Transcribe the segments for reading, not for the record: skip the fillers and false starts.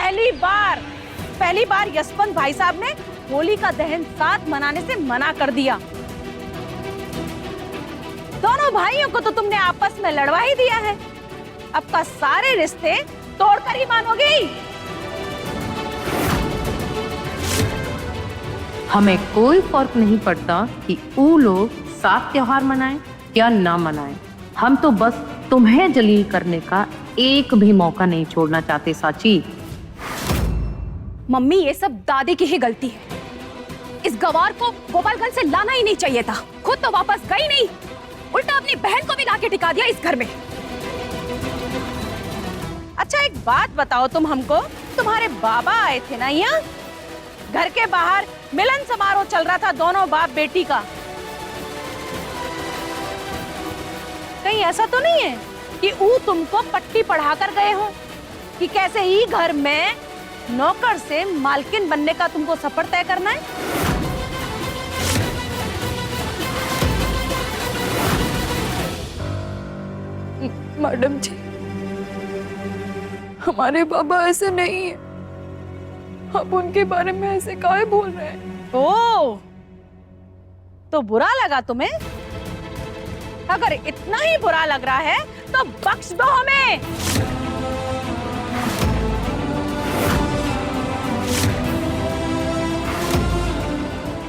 पहली बार यशवंत भाई साहब ने होली का दहन साथ मनाने से मना कर दिया। दोनों भाइयों को तो तुमने आपस में लड़वा ही दिया है। अब का सारे रिश्ते तोड़कर ही मानोगी। हमें कोई फर्क नहीं पड़ता कि वो लोग साथ त्योहार मनाएं या ना मनाएं। हम तो बस तुम्हें जलील करने का एक भी मौका नहीं छोड़ना चाहते साची। मम्मी, ये सब दादी की ही गलती है। इस गवार को गोपालगंज से लाना ही नहीं चाहिए था। खुद तो वापस गई नहीं, उल्टा अपनी बहन को भी लाके टिका दिया इस घर में। अच्छा एक बात बताओ तुम हमको, तुम्हारे बाबा आए थे ना यहाँ? घर के बाहर मिलन समारोह चल रहा था दोनों बाप बेटी का। कहीं ऐसा तो नहीं है कि वो तुमको पट्टी पढ़ाकर गए हो कि कैसे ही घर में नौकर से मालकिन बनने का तुमको सफर तय करना है? मैडम जी, हमारे बाबा ऐसे नहीं है। आप उनके बारे में ऐसे काहे बोल रहे हैं? ओह, तो बुरा लगा तुम्हें? अगर इतना ही बुरा लग रहा है तो बख्श दो हमें।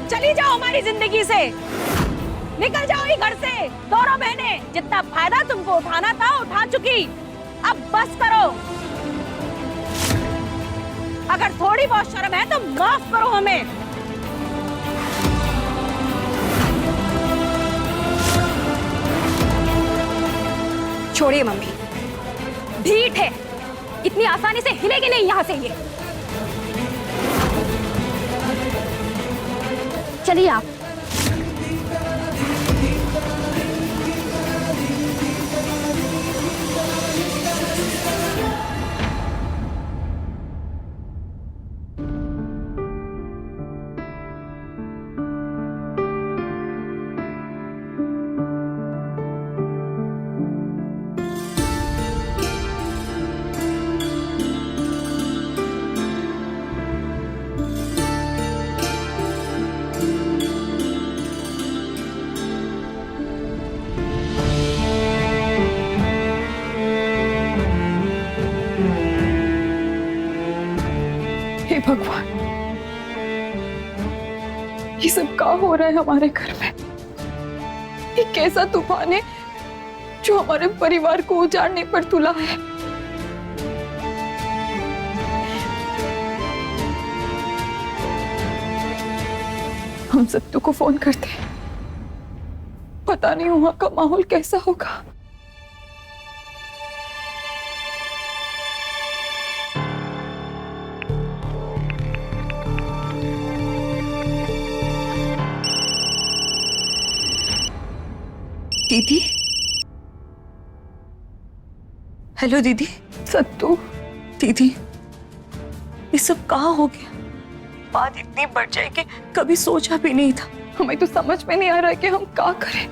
चली जाओ हमारी जिंदगी से, निकल जाओ ही घर से। दोनों बहनें जितना फायदा तुमको उठाना था उठा चुकी, अब बस करो। अगर थोड़ी बहुत शर्म है तो माफ करो हमें। छोड़िए मम्मी, ढीठ है, इतनी आसानी से हिलेगी नहीं यहाँ से ये। चलिए आप। हे भगवान, ये सब क्या हो रहा है हमारे घर में? ये कैसा तूफान है जो हमारे परिवार को उजाड़ने पर तुला है? हम सत्तू को फोन करते हैं, पता नहीं वहां का माहौल कैसा होगा। दीदी, हेलो दीदी। सत्तू, दीदी ये सब कहाँ हो गया? बात इतनी बढ़ जाए कि कभी सोचा भी नहीं था। हमें तो समझ में नहीं आ रहा है कि हम क्या करें।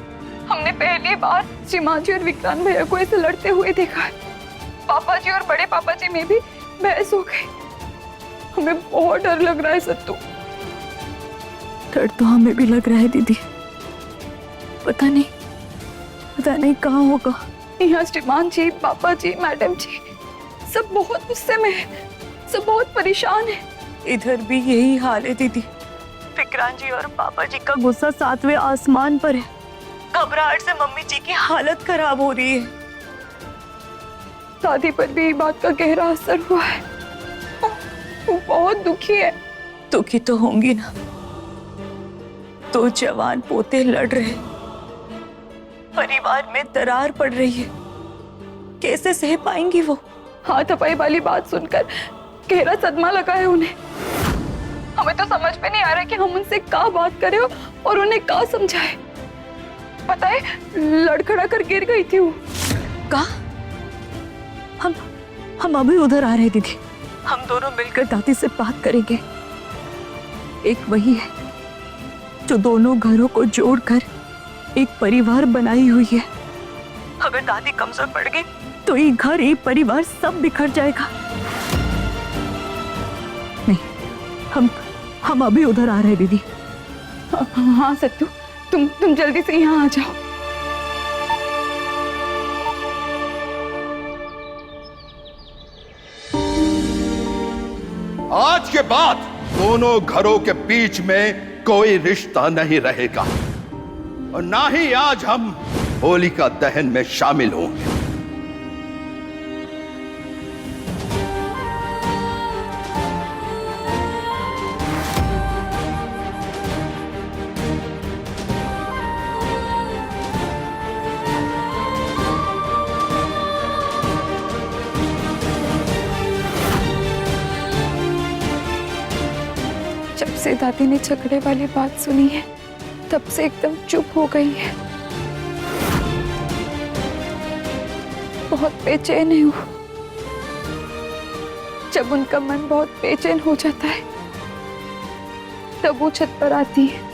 हमने पहली बार सीमा जी और विक्रांत भैया को ऐसे लड़ते हुए देखा है। पापा जी और बड़े पापा जी में भी बहस हो गई। हमें बहुत डर लग रहा है सत्तू। डर तो हमें भी लग रहा है दीदी। पता नहीं कहाँ होगा। यहाँ श्रीमान जी, पापा जी, मैडम जी सब बहुत गुस्से में है, सब बहुत परेशान है। इधर भी यही हाल है दीदी। विक्रांत जी और पापा जी का गुस्सा 7वें आसमान पर है। घबराहट से मम्मी जी की हालत खराब हो रही है। दादी पर भी बात का गहरा असर हुआ है। वो बहुत दुखी है। दुखी तो होंगी ना, दो जवान पोते लड़ रहे, परिवार में दरार पड़ रही है, कैसे सह पाएंगी वो? हाथ हपाई वाली बात सुनकर गहरा सदमा लगा है उन्हें। हमें तो समझ में नहीं आ रहा कि हम उनसे क्या बात करें और उन्हें क्या समझाएं। पता है, लड़खड़ा कर गिर गई थी वो। कहा? हम अभी उधर आ रहे दीदी। हम दोनों मिलकर दादी से बात करेंगे। एक वही है जो दोनों घरों को जोड़कर एक परिवार बनाई हुई है। अगर दादी कमजोर पड़ गई तो ये घर, ये परिवार सब बिखर जाएगा। हम अभी उधर आ रहे हैं दीदी। हाँ सत्तू, तुम जल्दी से यहाँ आ जाओ। आज के बाद दोनों घरों के बीच में कोई रिश्ता नहीं रहेगा और ना ही आज हम होलिका दहन में शामिल होंगे। जब से दादी ने झगड़े वाली बात सुनी है तब से एकदम चुप हो गई है। बहुत बेचैन है वो। जब उनका मन बहुत बेचैन हो जाता है तब वो छत पर आती है।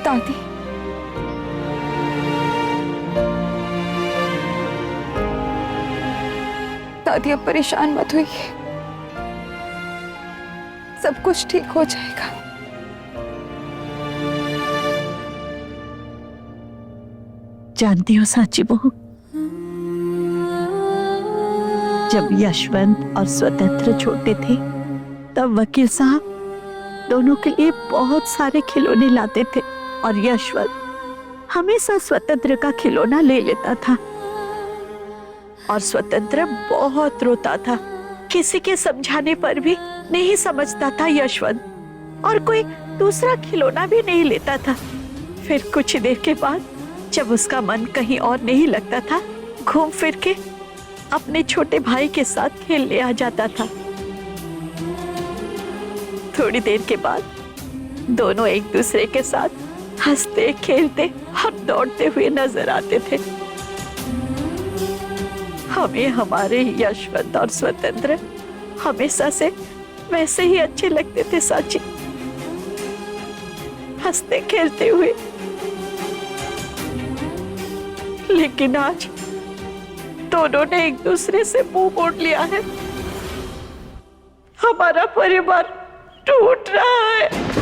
दादी, दादी अब परेशान मत होइए, सब कुछ ठीक हो जाएगा। जानती हो सांची बहू, जब यशवंत और स्वतंत्र छोटे थे तब वकील साहब दोनों के लिए बहुत सारे खिलौने लाते थे और यशवंत हमेशा स्वतंत्र का खिलौना ले लेता था और स्वतंत्र बहुत रोता था। किसी के समझाने पर भी नहीं समझता था यशवंत और कोई दूसरा खिलौना भी नहीं लेता था। फिर कुछ देर के बाद जब उसका मन कहीं और नहीं लगता था, घूम फिर के अपने छोटे भाई के साथ खेलने आ जाता था। थोड़ी देर के बाद दोनों एक दूसरे के साथ हंसते खेलते और दौड़ते हुए नजर आते थे। हमें हमारे यशवंत और स्वतंत्र हमेशा से वैसे ही अच्छे लगते थे साची, हंसते खेलते हुए। लेकिन आज दोनों ने एक दूसरे से मुंह मोड़ लिया है। हमारा परिवार टूट रहा है।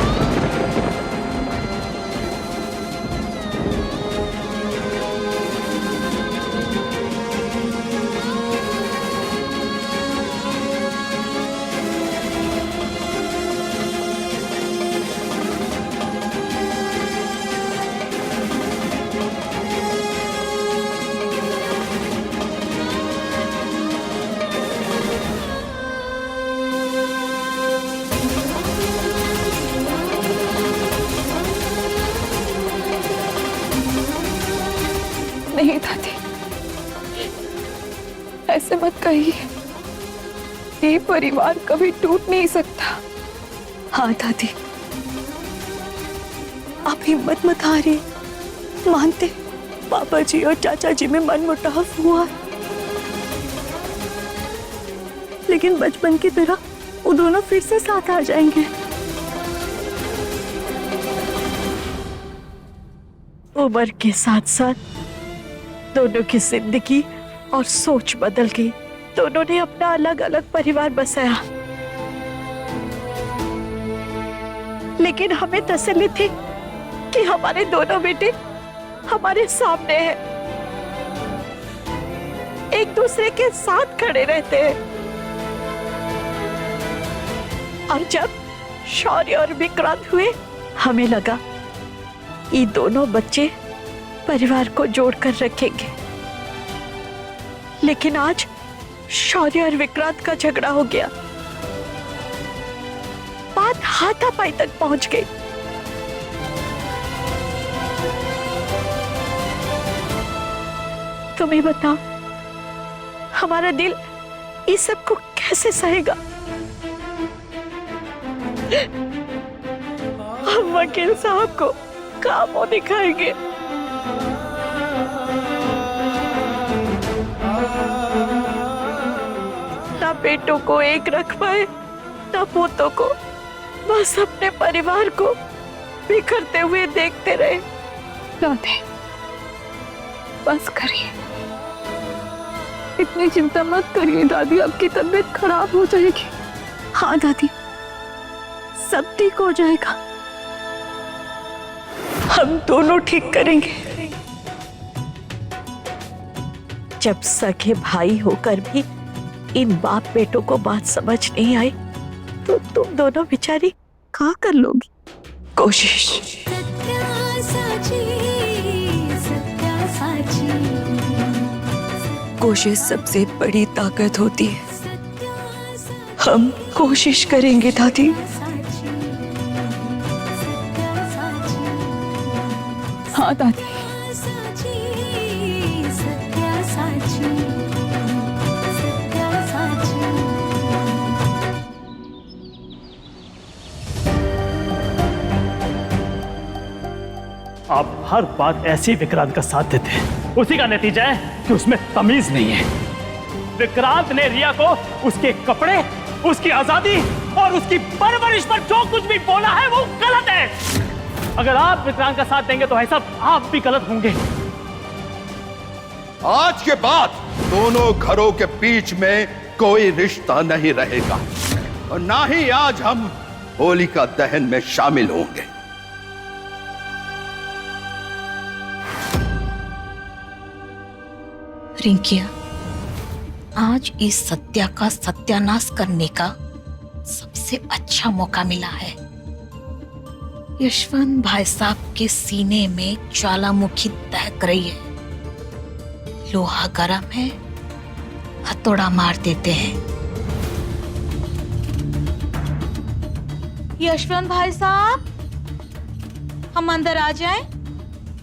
नहीं दादी, ऐसे मत कहिए, ये परिवार कभी टूट नहीं सकता। हाँ दादी, आप हिम्मत मत हारिए। मानते पापा जी और चाचा जी में मनमुटाव हुआ, लेकिन बचपन की तरह वो दोनों फिर से साथ आ जाएंगे। उम्र के साथ साथ दोनों की जिंदगी और सोच बदल गई। दोनों ने अपना अलग अलग परिवार बसाया, लेकिन हमें तसल्ली थी कि हमारे दोनों बेटे हमारे सामने हैं, एक दूसरे के साथ खड़े रहते हैं। और जब शौर्य और विक्रांत हुए, हमें लगा ये दोनों बच्चे परिवार को जोड़कर रखेंगे। लेकिन आज शौर्य और विक्रांत का झगड़ा हो गया, बात हाथापाई तक पहुंच गई। तुम्हें बताओ, हमारा दिल इस सब को कैसे सहेगा? हम वकील साहब को काम दिखाएंगे। बेटों को एक रख पाए, न पूतों को, बस अपने परिवार को बिखरते हुए देखते रहे। राधे, बस करिए, इतनी चिंता मत करिए दादी, आपकी तबीयत खराब हो जाएगी। हाँ दादी, सब ठीक हो जाएगा, हम दोनों ठीक करेंगे। जब सगे भाई होकर भी इन बाप बेटों को बात समझ नहीं आई तो तुम दोनों बेचारी क्या कर लोगी? कोशिश। कोशिश सबसे बड़ी ताकत होती है। हम कोशिश करेंगे दादी। हाँ दादी। आप हर बात ऐसे ही विक्रांत का साथ देते हैं। उसी का नतीजा है कि उसमें तमीज नहीं है। विक्रांत ने रिया को उसके कपड़े, उसकी आजादी और उसकी परवरिश पर जो कुछ भी बोला है वो गलत है। अगर आप विक्रांत का साथ देंगे तो ऐसा आप भी गलत होंगे। आज के बाद दोनों घरों के बीच में कोई रिश्ता नहीं रहेगा और ना ही आज हम होलिका दहन में शामिल होंगे। रिंकिया, आज इस सत्या का सत्यानाश करने का सबसे अच्छा मौका मिला है। यशवंत भाई साहब के सीने में ज्वालामुखी दहक रही है। लोहा गरम है, हथौड़ा मार देते हैं। यशवंत भाई साहब, हम अंदर आ जाएं?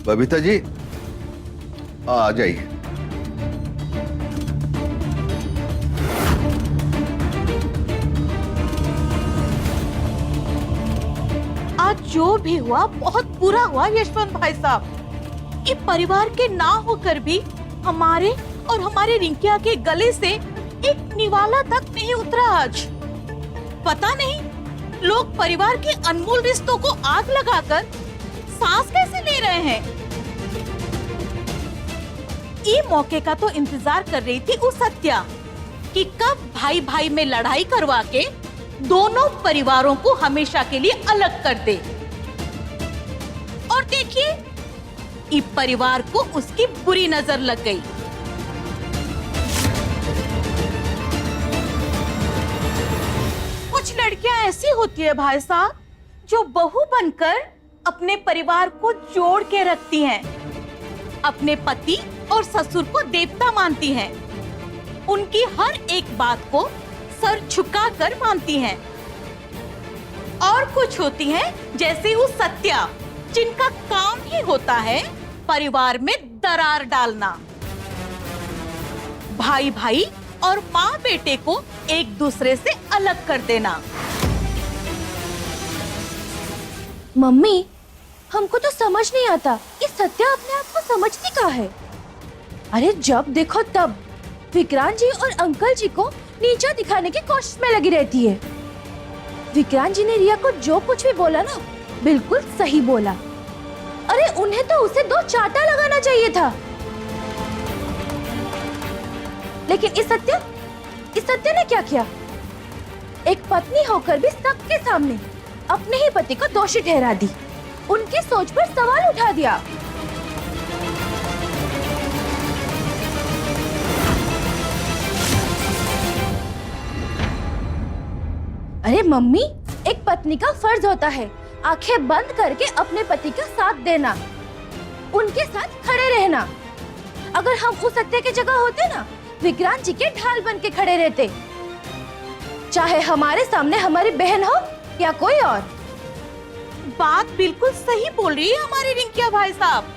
बबीता जी आ जाइए। आज जो भी हुआ बहुत बुरा हुआ यशवंत भाई साहब। ये परिवार के ना होकर भी हमारे और हमारे रिंकिया के गले से एक निवाला तक नहीं उतरा। आज पता नहीं लोग परिवार के अनमोल रिश्तों को आग लगाकर सांस कैसे ले रहे हैं। ये मौके का तो इंतजार कर रही थी उस सत्या कि कब भाई भाई में लड़ाई करवा के दोनों परिवारों को हमेशा के लिए अलग कर दे। और देखिए, इस परिवार को उसकी बुरी नजर लग गई। कुछ लड़कियां ऐसी होती है भाई साहब, जो बहू बनकर अपने परिवार को जोड़ के रखती हैं, अपने पति और ससुर को देवता मानती हैं, उनकी हर एक बात को सर झुकाकर मानती हैं। और कुछ होती हैं जैसे वो सत्या, जिनका काम ही होता है परिवार में दरार डालना, भाई भाई और माँ बेटे को एक दूसरे से अलग कर देना। मम्मी, हमको तो समझ नहीं आता कि सत्या अपने आप को समझती क्या है। अरे जब देखो तब विक्रांत जी और अंकल जी को नीचा दिखाने की कोशिश में लगी रहती है। विक्रांत जी ने रिया को जो कुछ भी बोला ना, बिल्कुल सही बोला। अरे उन्हें तो उसे 2 चांटा लगाना चाहिए था। लेकिन इस सत्या ने क्या किया? एक पत्नी होकर भी सबके सामने अपने ही पति को दोषी ठहरा दी, उनकी सोच पर सवाल उठा दिया। अरे मम्मी, एक पत्नी का फर्ज होता है आंखें बंद करके अपने पति का साथ देना, उनके साथ खड़े रहना। अगर हम उस सत्य की जगह होते ना, विक्रांत जी के ढाल बन के खड़े रहते, चाहे हमारे सामने हमारी बहन हो या कोई और। बात बिल्कुल सही बोल रही है हमारी रिंकिया भाई साहब।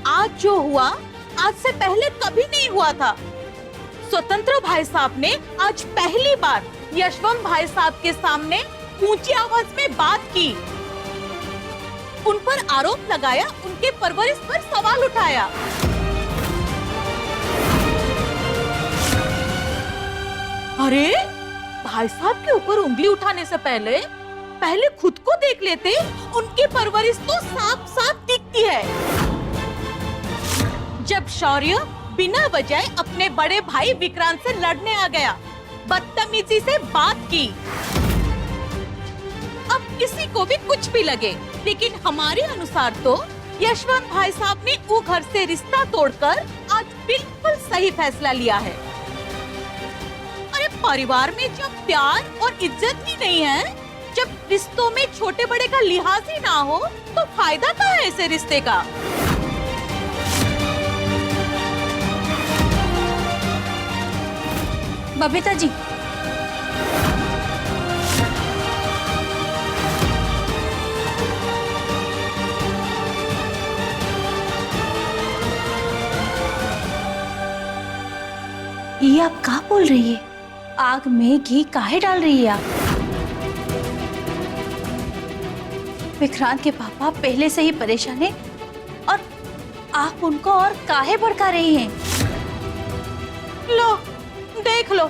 आज जो हुआ आज से पहले कभी नहीं हुआ था। स्वतंत्र भाई साहब ने आज पहली बार यशवंत भाई साहब के सामने ऊंची आवाज में बात की, उन पर आरोप लगाया, उनके परवरिश पर सवाल उठाया। अरे भाई साहब के ऊपर उंगली उठाने से पहले पहले खुद को देख लेते, उनकी परवरिश तो साफ साफ दिखती है। जब शौर्य बिना वजह अपने बड़े भाई विक्रांत से लड़ने आ गया, बदतमीजी से बात की। अब किसी को भी कुछ भी लगे, लेकिन हमारे अनुसार तो यशवंत भाई साहब ने वो घर से रिश्ता तोड़कर आज बिल्कुल सही फैसला लिया है। अरे परिवार में जब प्यार और इज्जत ही नहीं है, जब रिश्तों में छोटे बड़े का लिहाज ही ना हो, तो फायदा क्या है ऐसे रिश्ते का? बबीता जी, ये आप क्या बोल रही है? आग में घी काहे डाल रही है आप? विक्रांत के पापा पहले से ही परेशान हैं और आप उनको और काहे भड़का रही हैं? लो देख लो,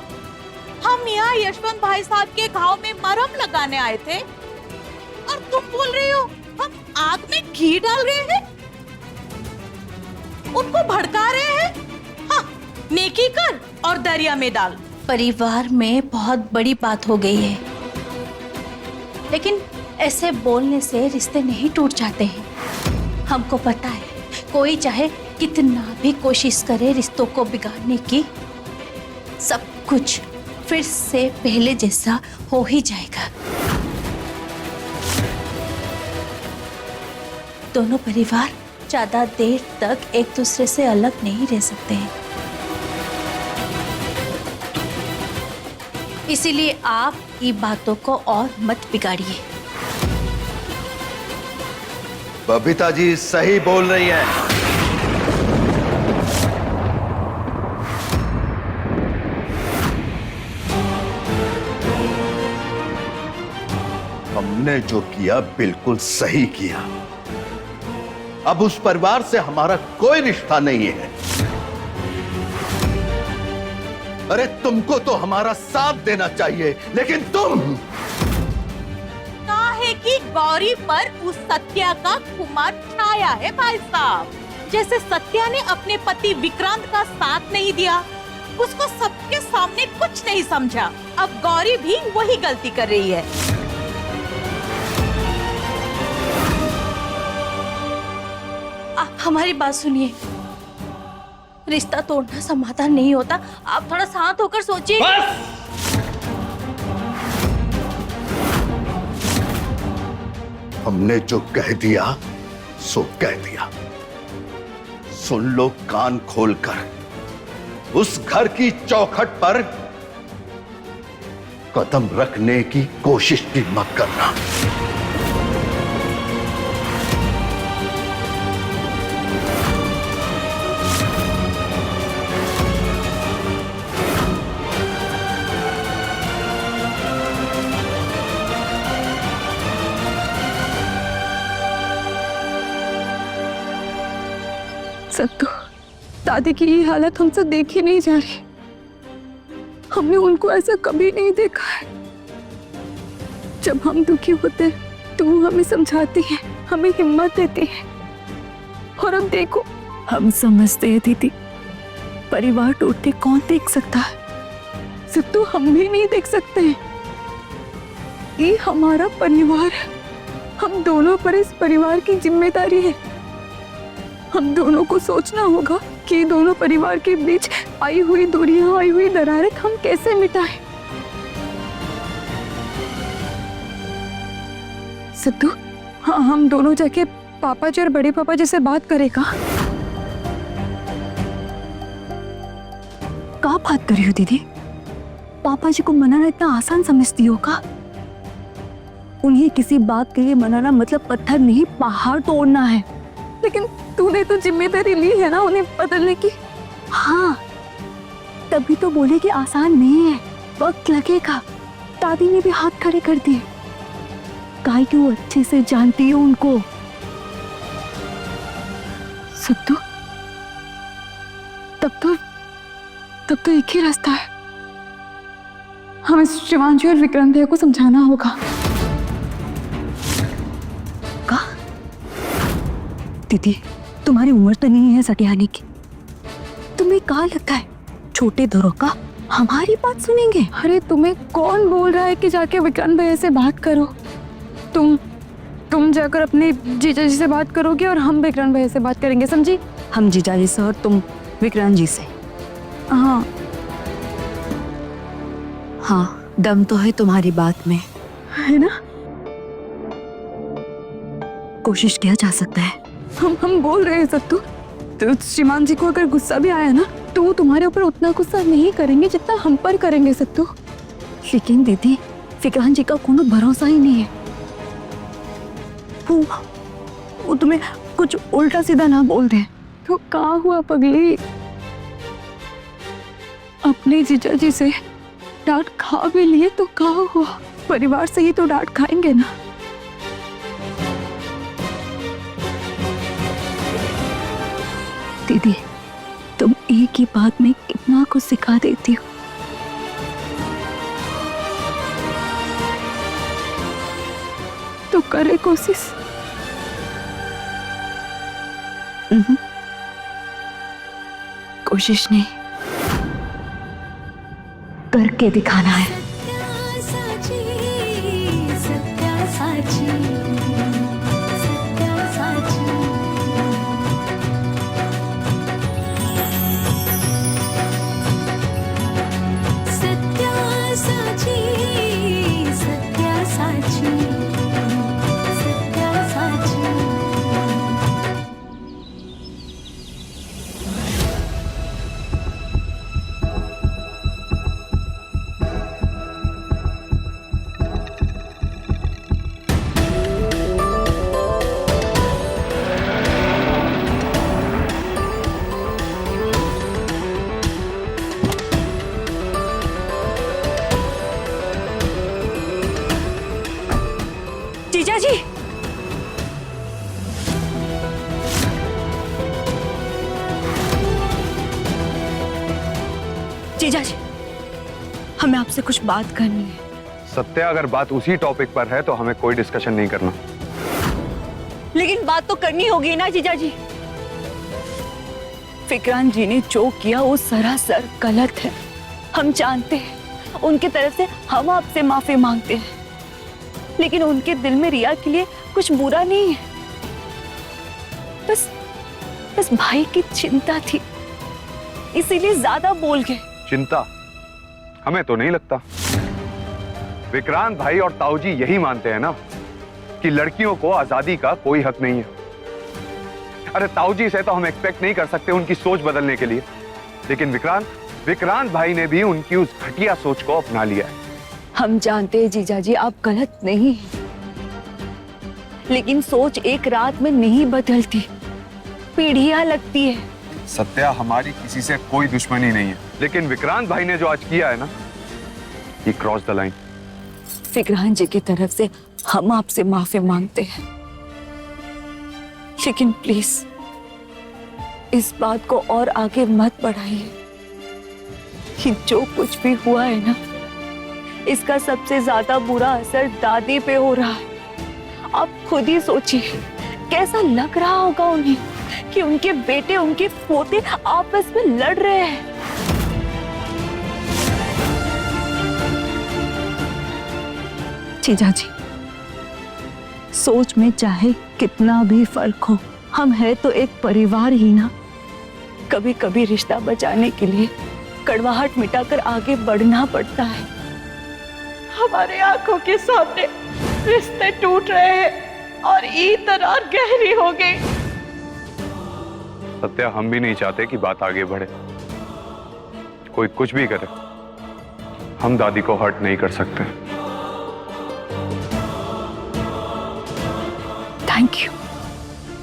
हम यहाँ यशवंत भाई साहब के घाव में मरहम लगाने आए थे और तुम बोल रही हो हम आग में घी डाल रहे हैं, उनको भड़का रहे हैं। हाँ, नेकी कर और दरिया में डाल। परिवार में बहुत बड़ी बात हो गई है, लेकिन ऐसे बोलने से रिश्ते नहीं टूट जाते हैं। हमको पता है, कोई चाहे कितना भी कोशिश करे रिश्तों को बिगाड़ने की, सब कुछ फिर से पहले जैसा हो ही जाएगा। दोनों परिवार ज्यादा देर तक एक दूसरे से अलग नहीं रह सकते हैं। इसीलिए आप ये बातों को और मत बिगाड़िए। बबीता जी सही बोल रही हैं। हमने जो किया बिल्कुल सही किया। अब उस परिवार से हमारा कोई रिश्ता नहीं है। अरे तुमको तो हमारा साथ देना चाहिए, लेकिन तुम काहे की गौरी पर उस सत्या का खुमार छाया है भाई साहब। जैसे सत्या ने अपने पति विक्रांत का साथ नहीं दिया, उसको सबके सामने कुछ नहीं समझा, अब गौरी भी वही गलती कर रही है। आप हमारी बात सुनिए, रिश्ता तोड़ना समाधान नहीं होता। आप थोड़ा शांत होकर सोचिए। हमने जो कह दिया सो कह दिया। सुन लो कान खोलकर, उस घर की चौखट पर कदम रखने की कोशिश भी मत करना। सत्तू, दादी की ये हालत हमसे देखी नहीं जा रही। हमने उनको ऐसा कभी नहीं देखा है। जब हम दुखी होते तो वो हमें समझाती है, हमें हिम्मत देती है। और अब देखो, हम समझते हैं दीदी, परिवार टूटते कौन देख सकता है? सत्तू, हम भी नहीं देख सकते हैं। ये हमारा परिवार है, हम दोनों पर इस परिवार की जिम्मेदारी है। हम दोनों को सोचना होगा कि दोनों परिवार के बीच आई हुई दूरियां, आई हुई दरारें हम कैसे मिटाएं। सत्तू, हाँ, हम दोनों जाके पापा जी और बड़े पापा जी से बात करेगा। क्या बात कर रही हो दीदी? पापा जी को मनाना इतना आसान समझती हो का? उन्हें किसी बात के लिए मनाना मतलब पत्थर नहीं पहाड़ तोड़ना है। लेकिन तूने तो जिम्मेदारी ली है ना उन्हें बदलने की। हाँ, तभी तो बोले कि आसान नहीं है, वक्त लगेगा। दादी ने भी हाथ खड़े कर दिए, काहे कि वो अच्छे से जानती है उनको। सत्तू, तब तो एक ही रास्ता है। हमें शिवांशी और विक्रांत भैया को समझाना होगा। का? दीदी, तुम्हारी उम्र तो नहीं है सटियाने की। तुम्हें कहाँ लगता है छोटे दरोगा हमारी बात सुनेंगे? अरे तुम्हें कौन बोल रहा है कि जाके विक्रांत भैया से बात करो? तुम जाकर अपने जीजा जी से बात करोगे और हम विक्रांत भैया से बात करेंगे, समझी? हम जीजा जी से और तुम विक्रांत जी से। हाँ हाँ, दम तो है तुम्हारी बात में, है ना? कोशिश किया जा सकता है। हम बोल रहे हैं सत्तू, तो श्रीमान जी को अगर गुस्सा भी आया ना तो वो तुम्हारे ऊपर उतना गुस्सा नहीं करेंगे जितना हम पर करेंगे सत्तू। लेकिन दीदी, विक्रांत जी का कोनो भरोसा ही नहीं है। वो तुम्हें कुछ उल्टा सीधा ना बोल दे तो कहाँ हुआ पगली, अपने जीजा जी से डांट खा भी लिए तो कहाँ हुआ, परिवार से ही तो डांट खाएंगे ना। दीदी, तुम एक ही बात में कितना कुछ सिखा देती हो। तो करे कोशिश। कोशिश नहीं, करके दिखाना है। जीजा जी, जीजा जी, हमें आपसे कुछ बात करनी है। सत्या, अगर बात उसी टॉपिक पर है तो हमें कोई डिस्कशन नहीं करना। लेकिन बात तो करनी होगी ना जीजा जी। विक्रांत जी ने जो किया वो सरासर गलत है, हम जानते हैं। उनकी तरफ से हम आपसे माफी मांगते हैं, लेकिन उनके दिल में रिया के लिए कुछ बुरा नहीं है। बस भाई की चिंता थी, इसीलिए ज्यादा बोल गए। चिंता? हमें तो नहीं लगता। विक्रांत भाई और ताऊजी यही मानते हैं ना कि लड़कियों को आजादी का कोई हक नहीं है। अरे ताऊजी से तो हम एक्सपेक्ट नहीं कर सकते उनकी सोच बदलने के लिए, लेकिन विक्रांत भाई ने भी उनकी उस घटिया सोच को अपना लिया है। हम जानते हैं जीजा जी, आप गलत नहीं हैं, लेकिन सोच एक रात में नहीं बदलती, पीढ़ियां लगती है। सत्या, हमारी किसी से कोई दुश्मनी नहीं है, लेकिन विक्रांत भाई ने जो आज किया है ना, ये क्रॉस द लाइन। विक्रांत जी की तरफ से हम आपसे माफी मांगते हैं, लेकिन प्लीज इस बात को और आगे मत बढ़ाइए कि जो कुछ भी हुआ है ना, इसका सबसे ज्यादा बुरा असर दादी पे हो रहा है। आप खुद ही सोचिए कैसा लग रहा होगा उन्हें कि उनके बेटे, उनके पोते आपस में लड़ रहे हैं। जीजा जी, सोच में चाहे कितना भी फर्क हो, हम है तो एक परिवार ही ना। कभी कभी रिश्ता बचाने के लिए कड़वाहट मिटाकर आगे बढ़ना पड़ता है। हमारे आंखों के सामने रिश्ते टूट रहे हैं और ये दरार गहरी हो गई। सत्या, हम भी नहीं चाहते कि बात आगे बढ़े। कोई कुछ भी करे, हम दादी को हर्ट नहीं कर सकते।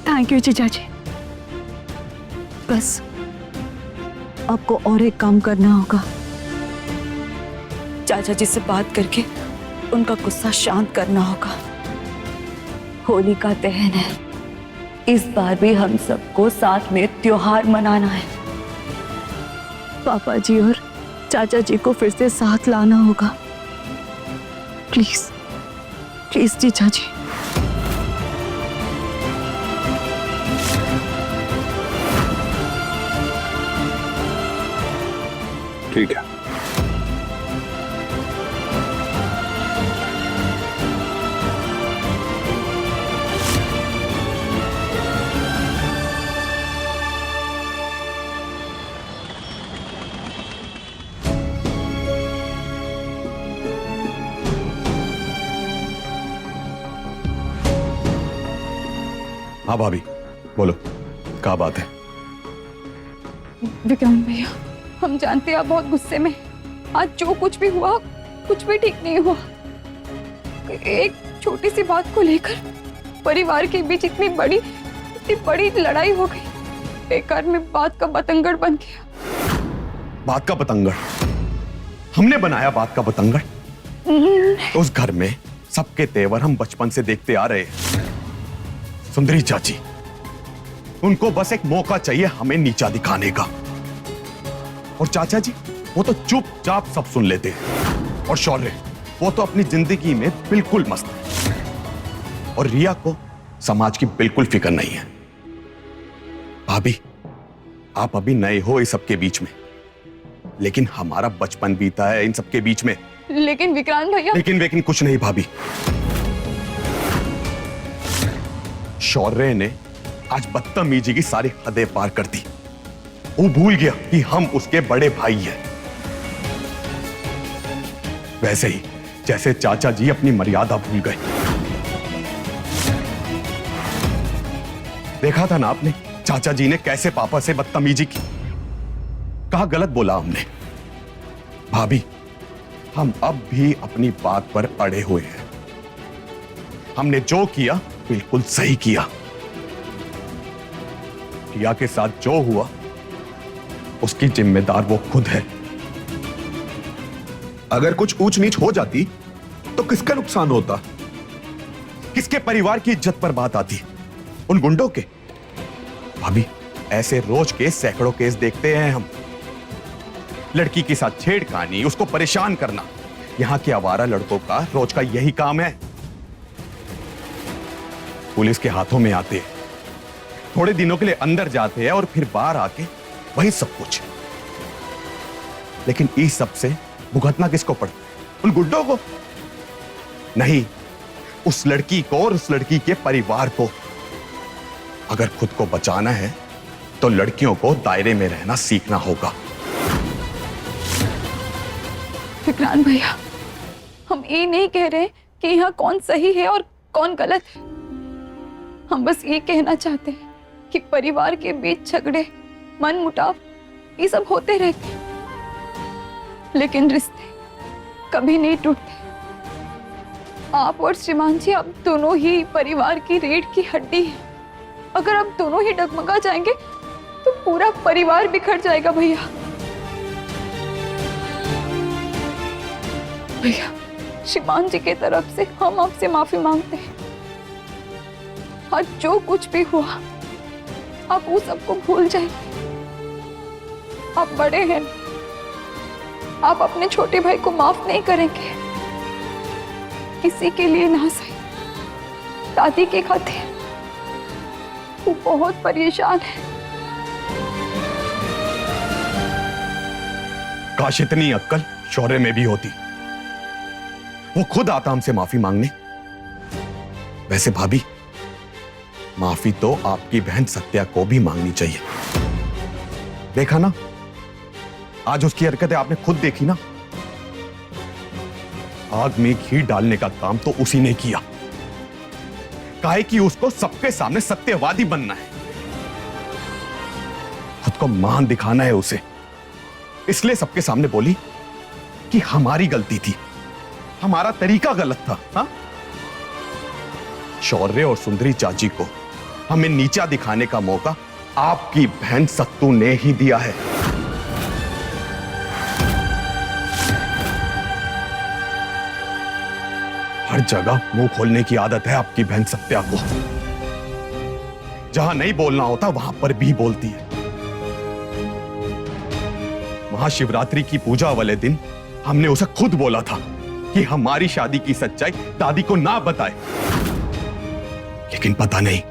थैंक यू जीजा जी। बस आपको और एक काम करना होगा, चाचा जी से बात करके उनका गुस्सा शांत करना होगा। होली का दहन है, इस बार भी हम सबको साथ में त्योहार मनाना है। पापा जी और चाचा जी को फिर से साथ लाना होगा। प्लीज प्लीज जीजा जी। ठीक है। हाँ भाभी, बोलो, क्या बात है? विक्रांत भैया, हम जानते हैं आप बहुत गुस्से में। आज जो कुछ भी हुआ, कुछ भी ठीक नहीं हुआ। एक छोटी सी बात को लेकर परिवार के बीच इतनी बड़ी लड़ाई हो गई। बेकार में बात का बतंगड़ बन गया। बात का बतंगड़? हमने बनाया बात का बतंगड़? उस घर में सबके तेवर हम बचपन से देखते आ रहे हैं। सुंदरी चाची, उनको बस एक मौका चाहिए हमें नीचा दिखाने का। और चाचा जी, वो तो चुपचाप सब सुन लेते हैं। और शौर्य, वो तो अपनी जिंदगी में बिल्कुल मस्त है। और रिया को समाज की बिल्कुल फिक्र नहीं है। भाभी, आप अभी नए हो इस सबके बीच में, लेकिन हमारा बचपन बीता है इन सबके बीच में। लेकिन विक्रांत भैया, लेकिन कुछ नहीं भाभी। शौर्य ने आज बदतमीजी की सारी हदें पार कर दी। वो भूल गया कि हम उसके बड़े भाई हैं। वैसे ही जैसे चाचा जी अपनी मर्यादा भूल गए। देखा था ना आपने, चाचा जी ने कैसे पापा से बदतमीजी की। कहा गलत बोला हमने। भाभी, हम अब भी अपनी बात पर अड़े हुए हैं। हमने जो किया बिल्कुल सही किया। रिया के साथ जो हुआ उसकी जिम्मेदार वो खुद है। अगर कुछ ऊंच नीच हो जाती तो किसका नुकसान होता? किसके परिवार की इज्जत पर बात आती? उन गुंडों के। भाभी, ऐसे रोज के सैकड़ों केस देखते हैं हम। लड़की के साथ छेड़खानी, उसको परेशान करना, यहां के आवारा लड़कों का रोज का यही काम है। पुलिस के हाथों में आते हैं, थोड़े दिनों के लिए अंदर जाते हैं और फिर बाहर आके वही सब कुछ। लेकिन इस सब से भुगतना किसको पड़ता? उन गुड्डों को नहीं, उस लड़की को और उस लड़की के परिवार को। अगर खुद को बचाना है तो लड़कियों को दायरे में रहना सीखना होगा। विक्रांत भैया, हम ये नहीं कह रहे कि यहाँ कौन सही है और कौन गलत है। हम बस ये कहना चाहते हैं कि परिवार के बीच झगड़े, मनमुटाव, ये सब होते रहते हैं, लेकिन रिश्ते कभी नहीं टूटते। आप और श्रीमान जी, आप दोनों ही परिवार की रीढ़ की हड्डी हैं। अगर आप दोनों ही डगमगा जाएंगे तो पूरा परिवार बिखर जाएगा। भैया भैया, श्रीमान जी की तरफ से हम आपसे माफी मांगते हैं। आज जो कुछ भी हुआ, आप वो सबको भूल जाइए। आप बड़े हैं, आप अपने छोटे भाई को माफ नहीं करेंगे। किसी के लिए ना सही, दादी के खातिर वो बहुत परेशान है। काश इतनी अक्ल शौर्य में भी होती, वो खुद आता हमसे माफी मांगने। वैसे भाभी, माफी तो आपकी बहन सत्या को भी मांगनी चाहिए। देखा ना, आज उसकी हरकतें आपने खुद देखी ना। आग में घी डालने का काम तो उसी ने किया। काहे कि उसको सबके सामने सत्यवादी बनना है, खुद को महान दिखाना है उसे। इसलिए सबके सामने बोली कि हमारी गलती थी, हमारा तरीका गलत था। हाँ? शौर्य और सुंदरी चाची को हमें नीचा दिखाने का मौका आपकी बहन सत्तू ने ही दिया है। हर जगह मुंह खोलने की आदत है आपकी बहन सत्या को। जहां नहीं बोलना होता वहां पर भी बोलती है। महाशिवरात्रि की पूजा वाले दिन हमने उसे खुद बोला था कि हमारी शादी की सच्चाई दादी को ना बताए, लेकिन पता नहीं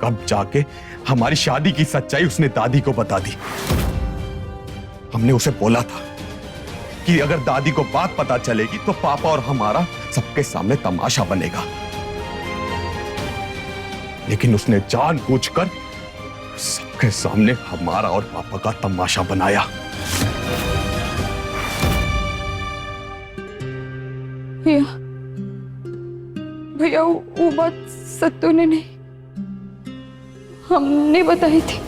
कब जाके हमारी शादी की सच्चाई उसने दादी को बता दी। हमने उसे बोला था कि अगर दादी को बात पता चलेगी तो पापा और हमारा सबके सामने तमाशा बनेगा, लेकिन उसने जानबूझकर सबके सामने हमारा और पापा का तमाशा बनाया। भैया वो बात सत्तू ने नहीं, हमने बताई थी।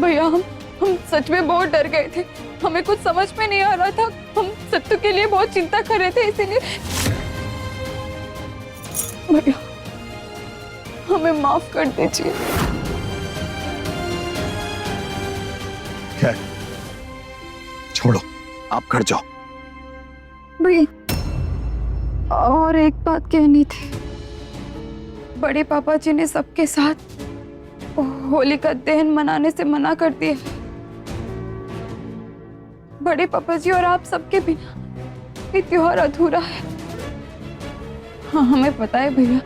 भैया हम सच में बहुत डर गए थे, हमें कुछ समझ में नहीं आ रहा था, हम सत्तू के लिए बहुत चिंता कर रहे थे, इसीलिए भैया हमें माफ कर दीजिए। छोड़ो, आप घर जाओ। भैया और एक बात कहनी थी, बड़े पापा जी ने सबके साथ होली का दहन मनाने से मना कर दिया। बड़े पापा जी और आप सबके बिना ये त्योहार अधूरा है। हाँ हमें पता है भैया,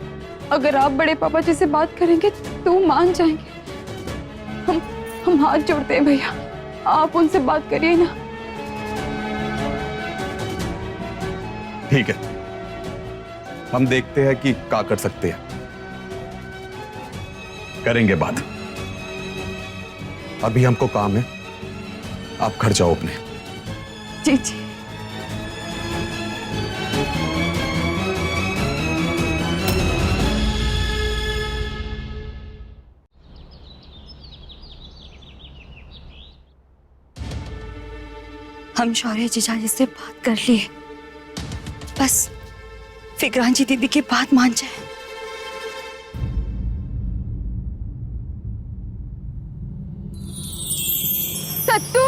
अगर आप बड़े पापा जी से बात करेंगे तो मान जाएंगे। हम हाथ जोड़ते हैं भैया, आप उनसे बात करिए ना। ठीक है, हम देखते हैं कि क्या कर सकते हैं, करेंगे बात। अभी हमको काम है, आप घर जाओ अपने। जी जी। हम शौर्य जीजाजी से बात कर लिए, बस विक्रांत जी दीदी की बात मान जाए। सत्तू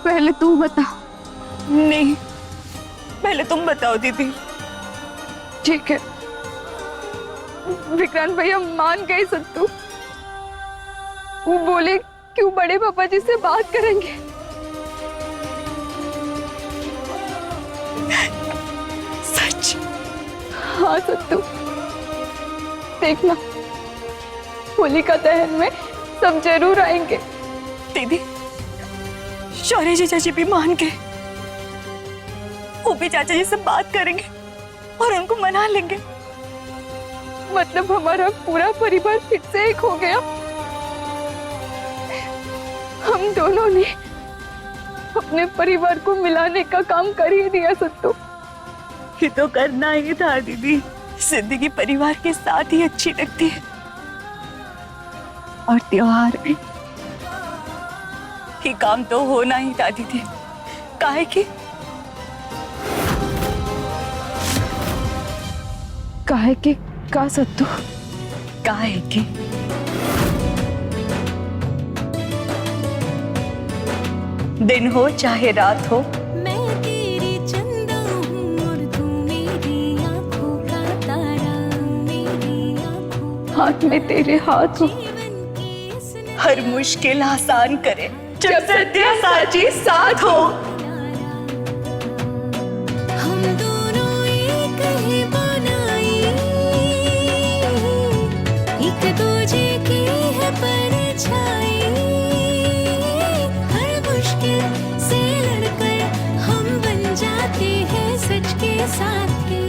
पहले तू बता। नहीं, पहले तुम बताओ दीदी। ठीक है, विक्रांत भैया मान गए सत्तू, वो बोले क्यों बड़े पापा जी से बात करेंगे। सच? हाँ सत्तू, देखना होली का दहन में सब जरूर आएंगे। दीदी, शौर्य जीजा जी भी मान गए, वो भी चाचा जी से बात करेंगे और उनको मना लेंगे। मतलब हमारा पूरा परिवार फिर से एक हो गया। हम दोनों ने अपने परिवार को मिलाने का काम कर ही दिया सत्तू। ये तो करना ही था दीदी, जिंदगी परिवार के साथ ही अच्छी लगती है, और त्योहार में ये काम तो होना ही था दीदी। काहे कि का सत्तू? काहे कि दिन हो चाहे रात हो, मैं तेरी चंदा हूँ और तू मेरी आँखों का तारा, मेरी आँखों हाथ में तेरे हाथ हो, हर मुश्किल आसान करे जब सत्य साची साथ हो। हम दोनों एक ही बनाई, एक दूजे की है परछाई, हर मुश्किल से लड़कर हम बन जाते हैं सच के साथी।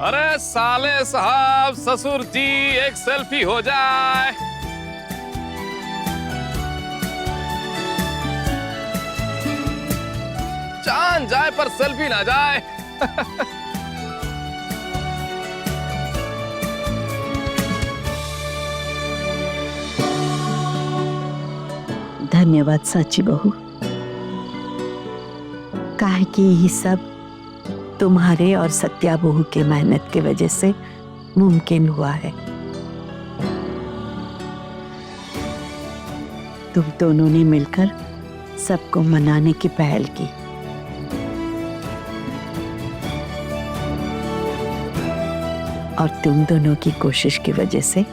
अरे साले साहब, ससुर जी एक सेल्फी हो जाए। जान जाए पर सेल्फी ना जाए। धन्यवाद साची बहू। काहे कि ये सब तुम्हारे और सत्या बहू के मेहनत के वजह से मुमकिन हुआ है। तुम दोनों ने मिलकर सबको मनाने की पहल की। और तुम दोनों की कोशिश की वजह से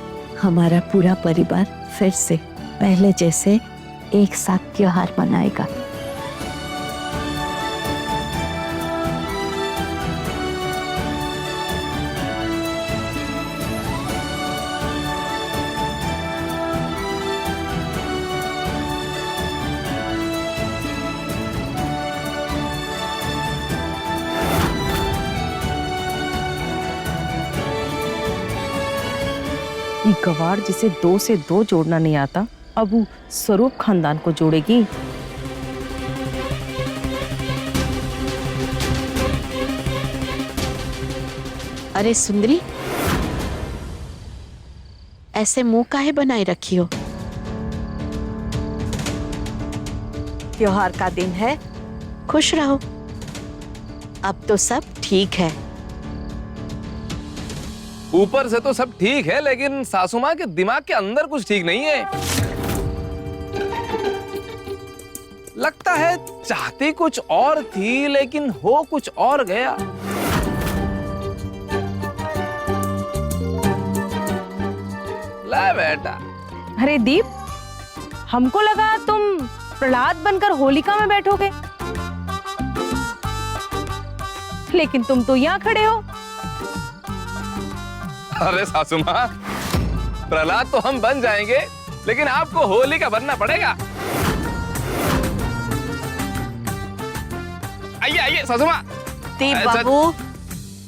हमारा पूरा परिवार फिर से पहले जैसे एक साथ त्योहार मनाएगा। ये गवार जिसे 2 से 2 जोड़ना नहीं आता, अब वो स्वरूप खानदान को जोड़ेगी। अरे सुंदरी, ऐसे मुंह काहे बनाए रखी हो? त्योहार का दिन है, खुश रहो। अब तो सब ठीक है। ऊपर से तो सब ठीक है, लेकिन सासू माँ के दिमाग के अंदर कुछ ठीक नहीं है। लगता है चाहती कुछ और थी, लेकिन हो कुछ और गया। ला बेटा। अरे दीप, हमको लगा तुम प्रहलाद बनकर होलिका में बैठोगे, लेकिन तुम तो यहाँ खड़े हो। अरे सासू माँ, प्रहलाद तो हम बन जाएंगे, लेकिन आपको होलिका बनना पड़ेगा। आइए आइए सासू माँ। दीप बाबू,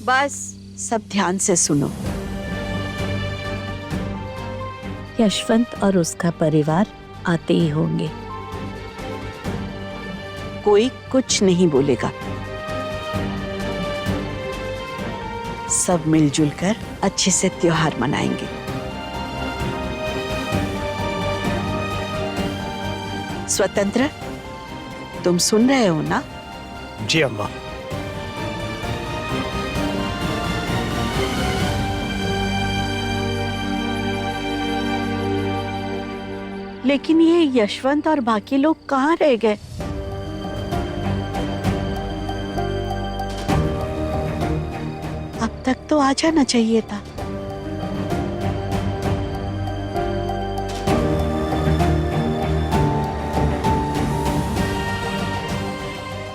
बस सब ध्यान से सुनो। यशवंत और उसका परिवार आते ही होंगे। कोई कुछ नहीं बोलेगा। सब मिलजुल कर अच्छे से त्योहार मनाएंगे। स्वतंत्र, तुम सुन रहे हो ना? जी अम्मा। लेकिन ये यशवंत और बाकी लोग कहाँ रह गए? अब तक तो आ जाना चाहिए था।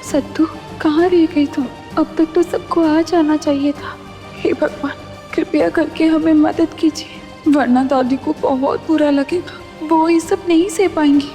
सत्तू, कहाँ रह गई तुम? अब तक तो सबको आ जाना चाहिए था। हे भगवान, कृपया करके हमें मदद कीजिए, वरना दादी को बहुत बुरा लगेगा। वो ये सब नहीं सह पाएंगी।